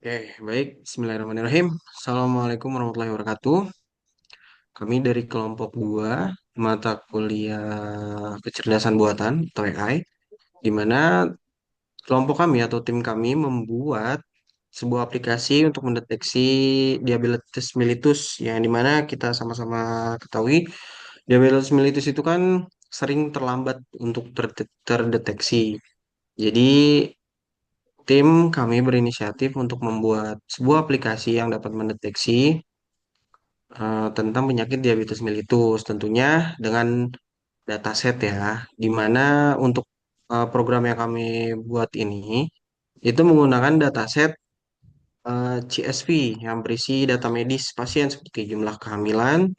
Oke, baik. Bismillahirrahmanirrahim. Assalamualaikum warahmatullahi wabarakatuh. Kami dari kelompok 2 mata kuliah kecerdasan buatan atau AI, di mana kelompok kami atau tim kami membuat sebuah aplikasi untuk mendeteksi diabetes mellitus, yang dimana kita sama-sama ketahui diabetes mellitus itu kan sering terlambat untuk terdeteksi. Jadi tim kami berinisiatif untuk membuat sebuah aplikasi yang dapat mendeteksi tentang penyakit diabetes mellitus, tentunya dengan dataset ya, di mana untuk program yang kami buat ini itu menggunakan dataset CSV yang berisi data medis pasien seperti jumlah kehamilan,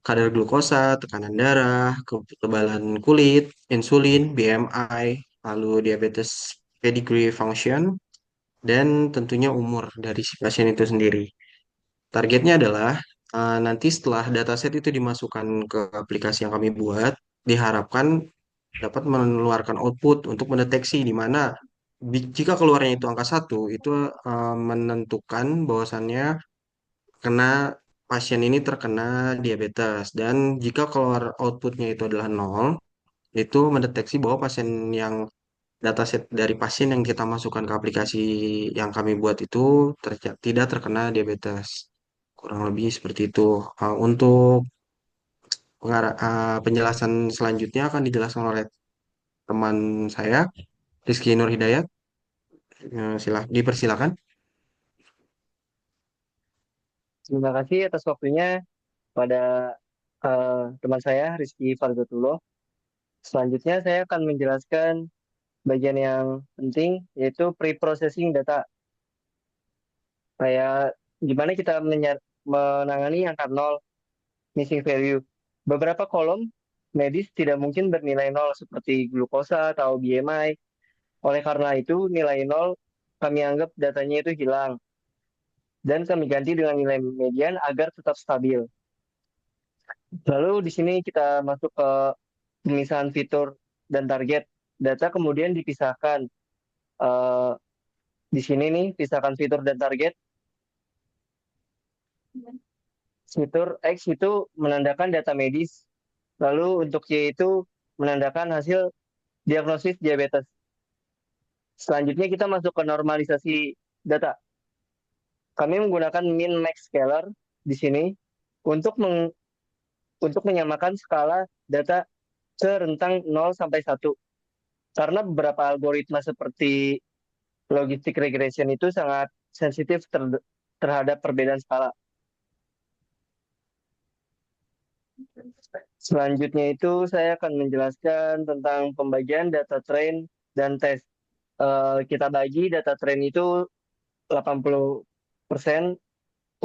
kadar glukosa, tekanan darah, ketebalan kulit, insulin, BMI, lalu diabetes pedigree function, dan tentunya umur dari si pasien itu sendiri. Targetnya adalah nanti setelah dataset itu dimasukkan ke aplikasi yang kami buat, diharapkan dapat mengeluarkan output untuk mendeteksi di mana jika keluarnya itu angka satu, itu menentukan bahwasannya kena pasien ini terkena diabetes, dan jika keluar outputnya itu adalah nol, itu mendeteksi bahwa pasien yang dataset dari pasien yang kita masukkan ke aplikasi yang kami buat itu tidak terkena diabetes. Kurang lebih seperti itu. Untuk penjelasan selanjutnya akan dijelaskan oleh teman saya, Rizky Nur Hidayat. Dipersilakan. Terima kasih atas waktunya pada teman saya Rizky Farzatullah. Selanjutnya saya akan menjelaskan bagian yang penting yaitu pre-processing data. Kayak gimana kita menangani angka nol, missing value. Beberapa kolom medis tidak mungkin bernilai nol seperti glukosa atau BMI. Oleh karena itu nilai nol kami anggap datanya itu hilang dan kami ganti dengan nilai median agar tetap stabil. Lalu di sini kita masuk ke pemisahan fitur dan target. Data kemudian dipisahkan. Eh, di sini nih, pisahkan fitur dan target. Fitur X itu menandakan data medis. Lalu untuk Y itu menandakan hasil diagnosis diabetes. Selanjutnya kita masuk ke normalisasi data. Kami menggunakan min max scalar di sini untuk untuk menyamakan skala data ke rentang 0 sampai 1. Karena beberapa algoritma seperti logistic regression itu sangat sensitif terhadap perbedaan skala. Selanjutnya itu saya akan menjelaskan tentang pembagian data train dan tes. Kita bagi data train itu 80%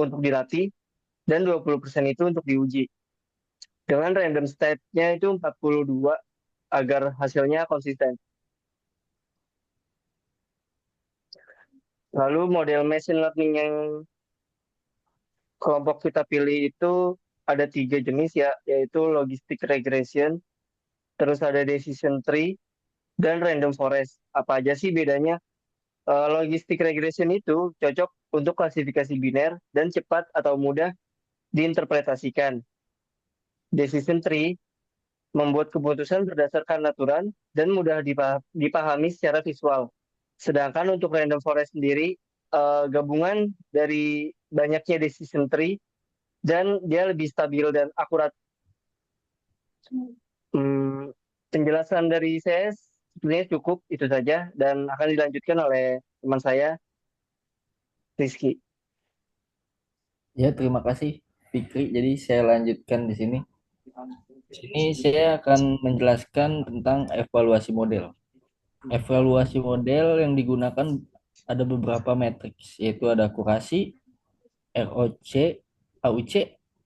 untuk dilatih dan 20% itu untuk diuji. Dengan random state-nya itu 42 agar hasilnya konsisten. Lalu model machine learning yang kelompok kita pilih itu ada 3 jenis ya, yaitu logistic regression, terus ada decision tree, dan random forest. Apa aja sih bedanya? Logistic regression itu cocok untuk klasifikasi biner dan cepat atau mudah diinterpretasikan. Decision tree membuat keputusan berdasarkan aturan dan mudah dipahami secara visual. Sedangkan untuk random forest sendiri, gabungan dari banyaknya decision tree dan dia lebih stabil dan akurat. Hmm, penjelasan dari saya sebenarnya cukup itu saja dan akan dilanjutkan oleh teman saya Rizky. Ya, terima kasih Fikri. Jadi saya lanjutkan di sini. Di sini saya akan menjelaskan tentang evaluasi model. Evaluasi model yang digunakan ada beberapa matriks, yaitu ada akurasi, ROC, AUC,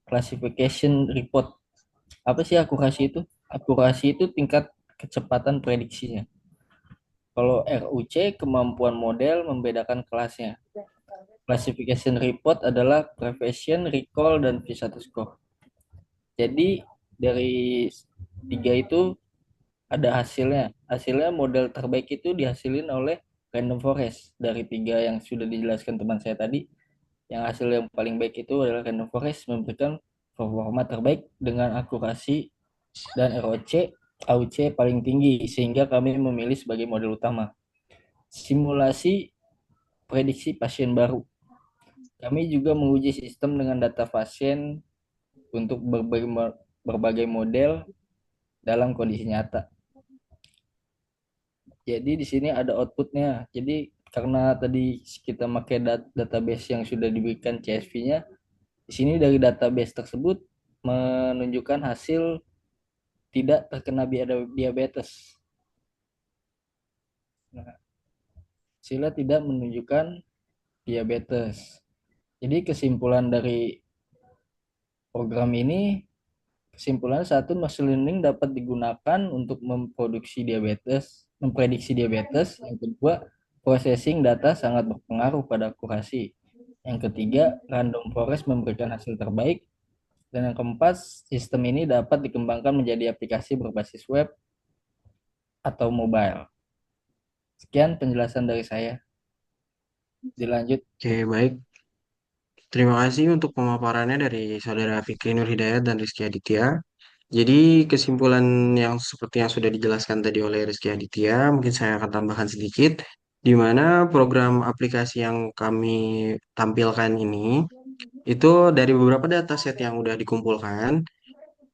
classification report. Apa sih akurasi itu? Akurasi itu tingkat kecepatan prediksinya. Kalau RUC, kemampuan model membedakan kelasnya. Classification report adalah prevision, recall, dan V1 score. Jadi dari tiga itu ada hasilnya. Hasilnya model terbaik itu dihasilin oleh random forest. Dari tiga yang sudah dijelaskan teman saya tadi, yang hasil yang paling baik itu adalah random forest memberikan performa terbaik dengan akurasi dan ROC AUC paling tinggi sehingga kami memilih sebagai model utama. Simulasi prediksi pasien baru. Kami juga menguji sistem dengan data pasien untuk berbagai model dalam kondisi nyata. Jadi di sini ada outputnya. Jadi karena tadi kita pakai database yang sudah diberikan CSV-nya, di sini dari database tersebut menunjukkan hasil tidak terkena diabetes. Nah, hasilnya tidak menunjukkan diabetes. Jadi kesimpulan dari program ini, kesimpulan satu, machine learning dapat digunakan untuk memprediksi diabetes. Yang kedua, processing data sangat berpengaruh pada akurasi. Yang ketiga, random forest memberikan hasil terbaik. Dan yang keempat, sistem ini dapat dikembangkan menjadi aplikasi berbasis web atau mobile. Sekian penjelasan dari saya. Dilanjut. Oke, baik. Terima kasih untuk pemaparannya dari Saudara Fikri Nur Hidayat dan Rizky Aditya. Jadi kesimpulan yang seperti yang sudah dijelaskan tadi oleh Rizky Aditya, mungkin saya akan tambahkan sedikit, di mana program aplikasi yang kami tampilkan ini, itu dari beberapa dataset yang sudah dikumpulkan,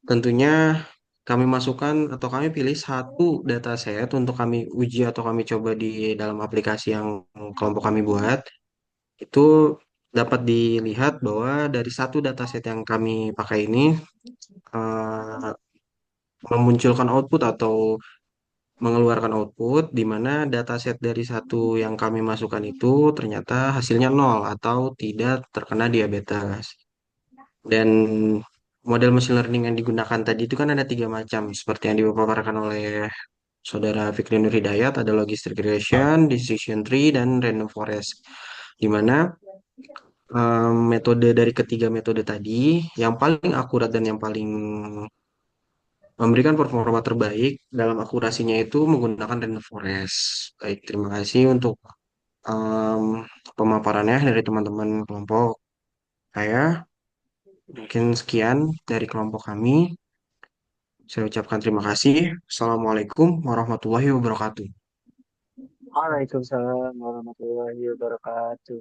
tentunya kami masukkan atau kami pilih satu dataset untuk kami uji atau kami coba di dalam aplikasi yang kelompok kami buat. Itu dapat dilihat bahwa dari satu dataset yang kami pakai ini eh, memunculkan output atau mengeluarkan output di mana dataset dari satu yang kami masukkan itu ternyata hasilnya nol atau tidak terkena diabetes. Dan model machine learning yang digunakan tadi itu kan ada tiga macam, seperti yang dipaparkan oleh Saudara Fikri Nur Hidayat, ada logistic regression, decision tree, dan random forest. Di mana metode dari ketiga metode tadi, yang paling akurat dan yang paling memberikan performa terbaik dalam akurasinya itu menggunakan random forest. Baik, terima kasih untuk em, pemaparannya dari teman-teman kelompok saya. Mungkin sekian dari kelompok kami. Saya ucapkan terima kasih. Assalamualaikum warahmatullahi wabarakatuh. Waalaikumsalam warahmatullahi wabarakatuh.